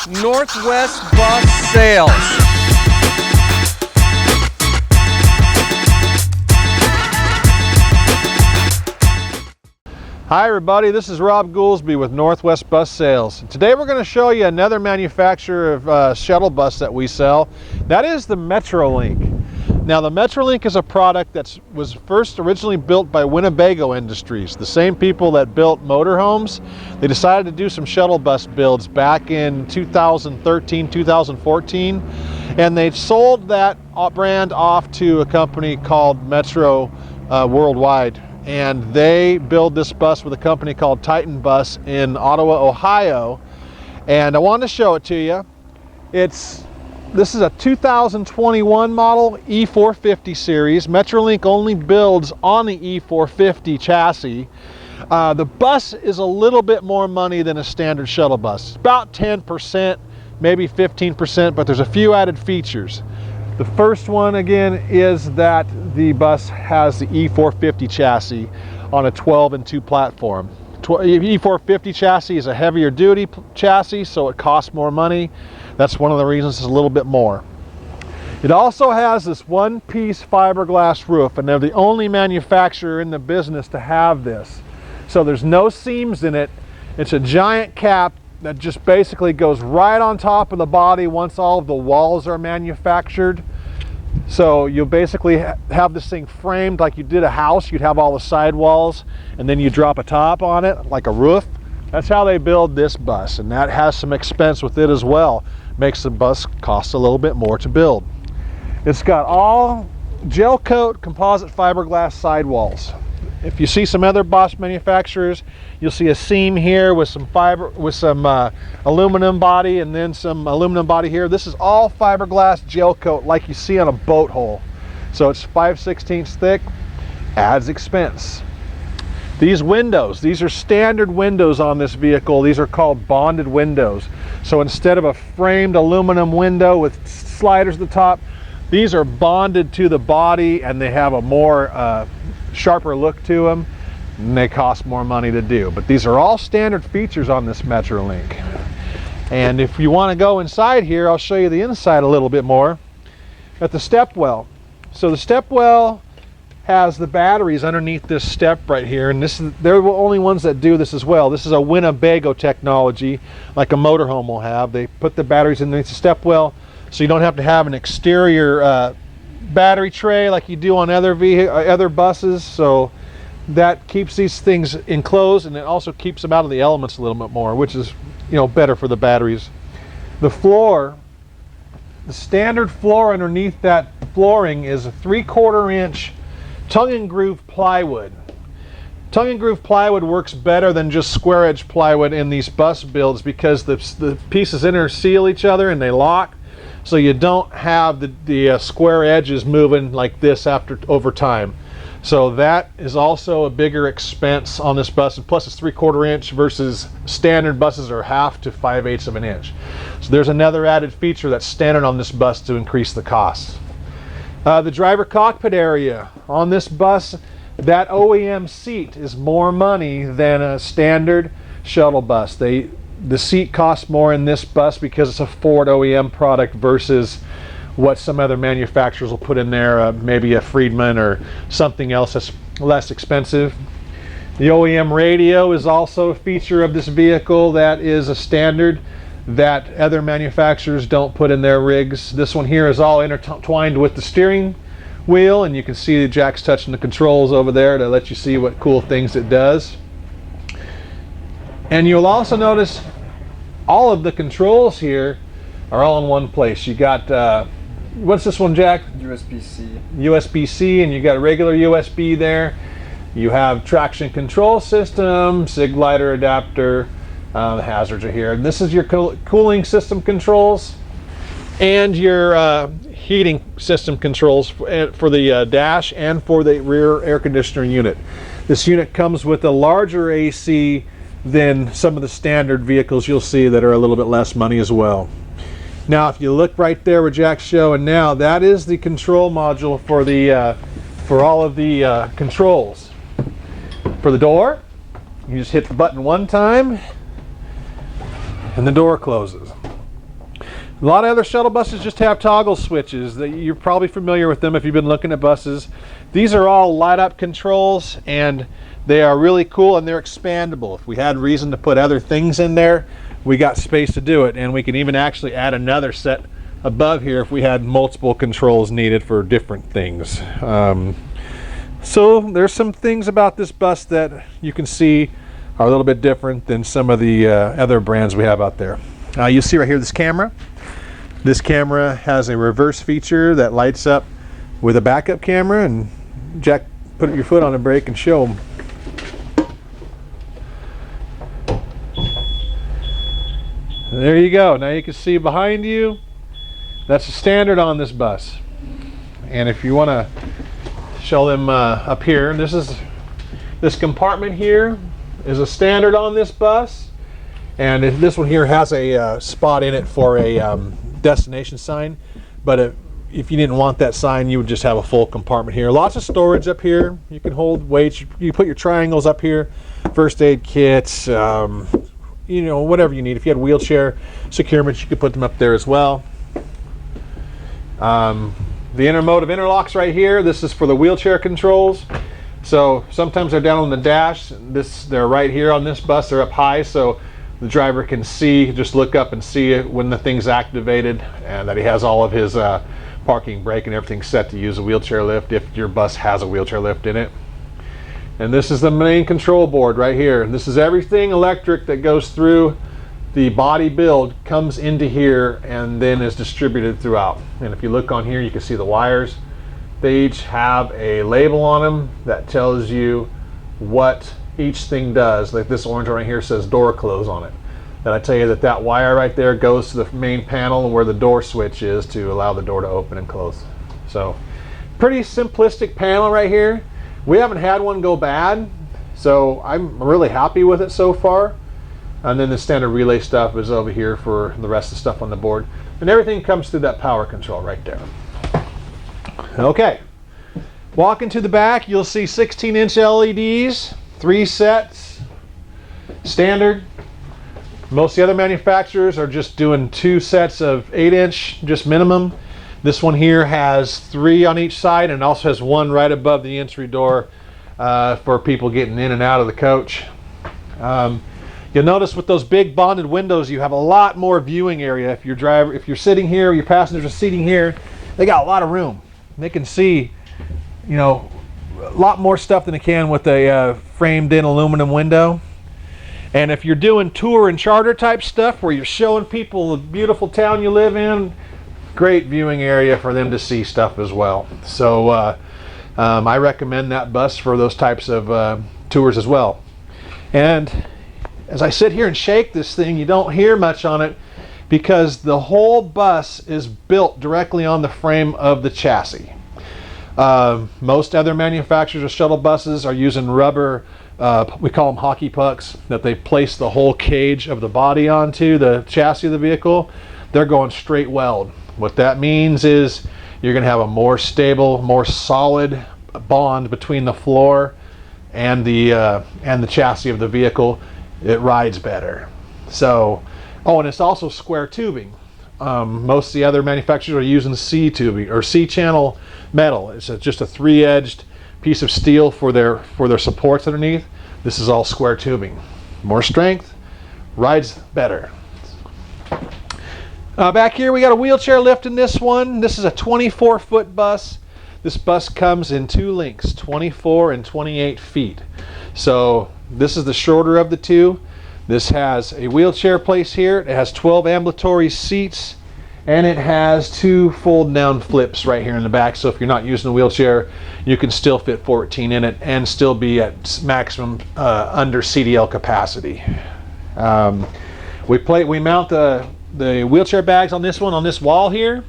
Northwest Bus Sales. Hi everybody, this is Rob Goolsby with Northwest Bus Sales. Today we're going to show you another manufacturer of shuttle bus that we sell. That is the Metrolink. Now the Metrolink is a product that was first originally built by Winnebago Industries, the same people that built motorhomes. They decided to do some shuttle bus builds back in 2013, 2014, and they sold that brand off to a company called Metro Worldwide. And they build this bus with a company called Titan Bus in Ottawa, Ohio. And I wanted to show it to you. This is a 2021 model E450 series. Metrolink only builds on the E450 chassis. The bus is a little bit more money than a standard shuttle bus. It's about 10%, maybe 15%, but there's a few added features. The first one again is that the bus has the E450 chassis on a 12-2 platform. E450 chassis is a heavier duty chassis, so it costs more money. That's one of the reasons it's a little bit more. It also has this one-piece fiberglass roof, and they're the only manufacturer in the business to have this. So there's no seams in it. It's a giant cap that just basically goes right on top of the body once all of the walls are manufactured. So you'll basically have this thing framed like you did a house. You'd have all the side walls, and then you drop a top on it like a roof. That's how they build this bus, and that has some expense with it as well. Makes the bus cost a little bit more to build. It's got all gel coat composite fiberglass sidewalls. If you see some other bus manufacturers, you'll see a seam here with some aluminum body, and then some aluminum body here. This is all fiberglass gel coat like you see on a boat hull. So it's 5/16 thick, adds expense. These windows, these are standard windows on this vehicle. These are called bonded windows. So instead of a framed aluminum window with sliders at the top, these are bonded to the body, and they have a more sharper look to them, and they cost more money to do. But these are all standard features on this Metrolink. And if you want to go inside here, I'll show you the inside a little bit more at the Stepwell. So the Stepwell has the batteries underneath this step right here, and they're the only ones that do this as well. This is a Winnebago technology, like a motorhome will have. They put the batteries underneath the Stepwell, so you don't have to have an exterior battery tray like you do on other buses. So that keeps these things enclosed, and it also keeps them out of the elements a little bit more, which is, better for the batteries. The floor, the standard floor underneath that flooring is a 3/4 inch tongue and groove plywood. Tongue and groove plywood works better than just square edge plywood in these bus builds because the pieces interseal each other and they lock. So you don't have the square edges moving like this over time. So that is also a bigger expense on this bus, and plus it's 3/4 inch versus standard buses are 1/2 to 5/8 of an inch. So there's another added feature that's standard on this bus to increase the cost. The driver cockpit area on this bus, that OEM seat is more money than a standard shuttle bus. The seat costs more in this bus because it's a Ford OEM product versus what some other manufacturers will put in there, maybe a Friedman or something else that's less expensive. The OEM radio is also a feature of this vehicle that is a standard that other manufacturers don't put in their rigs. This one here is all intertwined with the steering wheel, and you can see the Jack's touching the controls over there to let you see what cool things it does. And you'll also notice all of the controls here are all in one place. You got what's this one, Jack? USB-C. USB-C, and you got a regular USB there. You have traction control system, SIG glider adapter. The hazards are here. And this is your cooling system controls and your heating system controls for the dash and for the rear air conditioner unit. This unit comes with a larger AC than some of the standard vehicles you'll see that are a little bit less money as well. Now if you look right there where Jack's showing now, that is the control module for all of the controls. For the door, you just hit the button one time and the door closes. A lot of other shuttle buses just have toggle switches. You're probably familiar with them if you've been looking at buses. These are all light up controls, and they are really cool, and they're expandable. If we had reason to put other things in there, we got space to do it, and we can even actually add another set above here if we had multiple controls needed for different things. So there's some things about this bus that you can see are a little bit different than some of the other brands we have out there. You'll see right here this camera. This camera has a reverse feature that lights up with a backup camera, and Jack, put your foot on the brake and show them. There you go. Now you can see behind you, that's the standard on this bus. And if you want to show them up here, this compartment here is a standard on this bus. And this one here has a spot in it for a destination sign, but if you didn't want that sign, you would just have a full compartment here. Lots of storage up here. You can hold weights. You put your triangles up here, first aid kits, you know, whatever you need. If you had wheelchair securements, you could put them up there as well. The intermodal interlocks right here. This is for the wheelchair controls. So sometimes they're down on the dash. They're right here on this bus. They're up high, so the driver can see, just look up and see it when the thing's activated, and that he has all of his parking brake and everything set to use a wheelchair lift if your bus has a wheelchair lift in it. And this is the main control board right here. This is everything electric that goes through the body build, comes into here and then is distributed throughout. And if you look on here, you can see the wires. They each have a label on them that tells you what each thing does. Like this orange one right here says door close on it. And I tell you that wire right there goes to the main panel where the door switch is to allow the door to open and close. So pretty simplistic panel right here. We haven't had one go bad, so I'm really happy with it so far. And then the standard relay stuff is over here for the rest of the stuff on the board. And everything comes through that power control right there. Okay, walking to the back, you'll see 16-inch LEDs, 3 sets, standard. Most of the other manufacturers are just doing 2 sets of 8-inch, just minimum. This one here has 3 on each side and also has 1 right above the entry door for people getting in and out of the coach. You'll notice with those big bonded windows, you have a lot more viewing area. If you're sitting here, your passengers are sitting here, they got a lot of room. They can see, you know, a lot more stuff than they can with a framed-in aluminum window. And if you're doing tour and charter type stuff where you're showing people the beautiful town you live in, great viewing area for them to see stuff as well. So I recommend that bus for those types of tours as well. And as I sit here and shake this thing, you don't hear much on it because the whole bus is built directly on the frame of the chassis. Most other manufacturers of shuttle buses are using rubber, we call them hockey pucks, that they place the whole cage of the body onto the chassis of the vehicle. They're going straight weld. What that means is you're going to have a more stable, more solid bond between the floor and the chassis of the vehicle. It rides better. So, oh, and it's also square tubing. Most of the other manufacturers are using C tubing or C channel metal. It's just a 3-edged piece of steel for their supports underneath. This is all square tubing. More strength, rides better. Back here we got a wheelchair lift in this one. This is a 24-foot bus. This bus comes in 2 lengths, 24 and 28 feet. So this is the shorter of the 2. This has a wheelchair place here. It has 12 ambulatory seats, and it has 2 fold down flips right here in the back. So if you're not using a wheelchair, you can still fit 14 in it and still be at maximum under CDL capacity. We mount the wheelchair bags on this wall here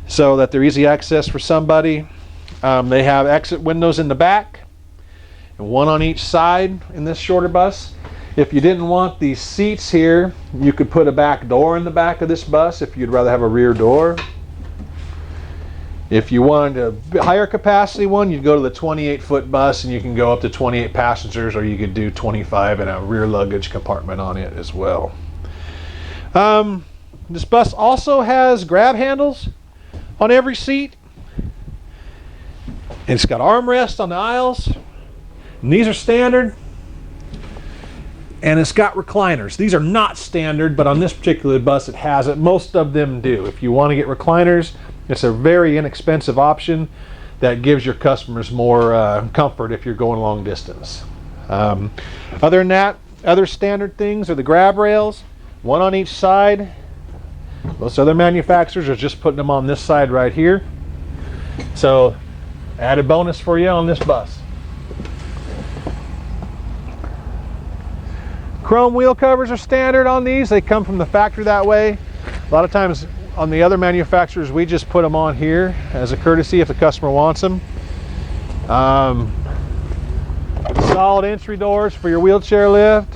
so that they're easy access for somebody. They have exit windows in the back, and 1 on each side in this shorter bus. If you didn't want these seats here, you could put a back door in the back of this bus if you'd rather have a rear door. If you wanted a higher capacity one, you'd go to the 28-foot bus and you can go up to 28 passengers, or you could do 25 and a rear luggage compartment on it as well. This bus also has grab handles on every seat. It's got armrests on the aisles, and these are standard. And it's got recliners. These are not standard, but on this particular bus it has it. Most of them do. If you want to get recliners, it's a very inexpensive option that gives your customers more comfort if you're going long distance. Other than that, other standard things are the grab rails, one on each side. Most other manufacturers are just putting them on this side right here. So, added bonus for you on this bus. Chrome wheel covers are standard on these. They come from the factory that way. A lot of times on the other manufacturers, we just put them on here as a courtesy if the customer wants them. Solid entry doors for your wheelchair lift.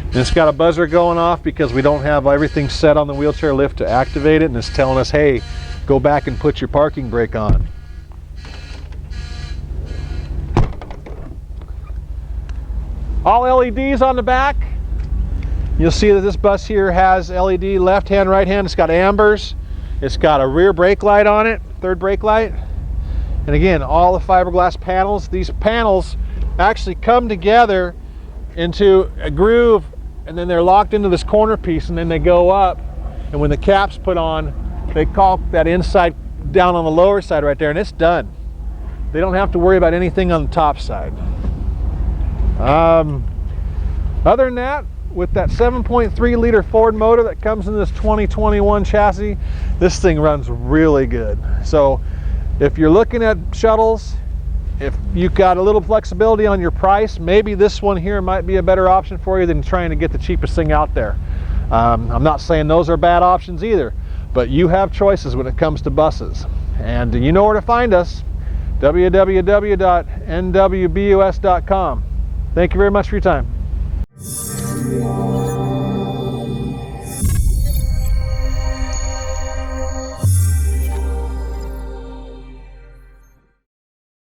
And it's got a buzzer going off because we don't have everything set on the wheelchair lift to activate it, and it's telling us, hey, go back and put your parking brake on. All LEDs on the back. You'll see that this bus here has LED left hand, right hand. It's got ambers. It's got a rear brake light on it, third brake light. And again, all the fiberglass panels. These panels actually come together into a groove, and then they're locked into this corner piece, and then they go up. And when the cap's put on, they caulk that inside down on the lower side right there, and it's done. They don't have to worry about anything on the top side. Other than that, with that 7.3 liter Ford motor that comes in this 2021 chassis, this thing runs really good. So if you're looking at shuttles, if you've got a little flexibility on your price, maybe this one here might be a better option for you than trying to get the cheapest thing out there. I'm not saying those are bad options either, but you have choices when it comes to buses. And you know where to find us, www.nwbus.com. Thank you very much for your time.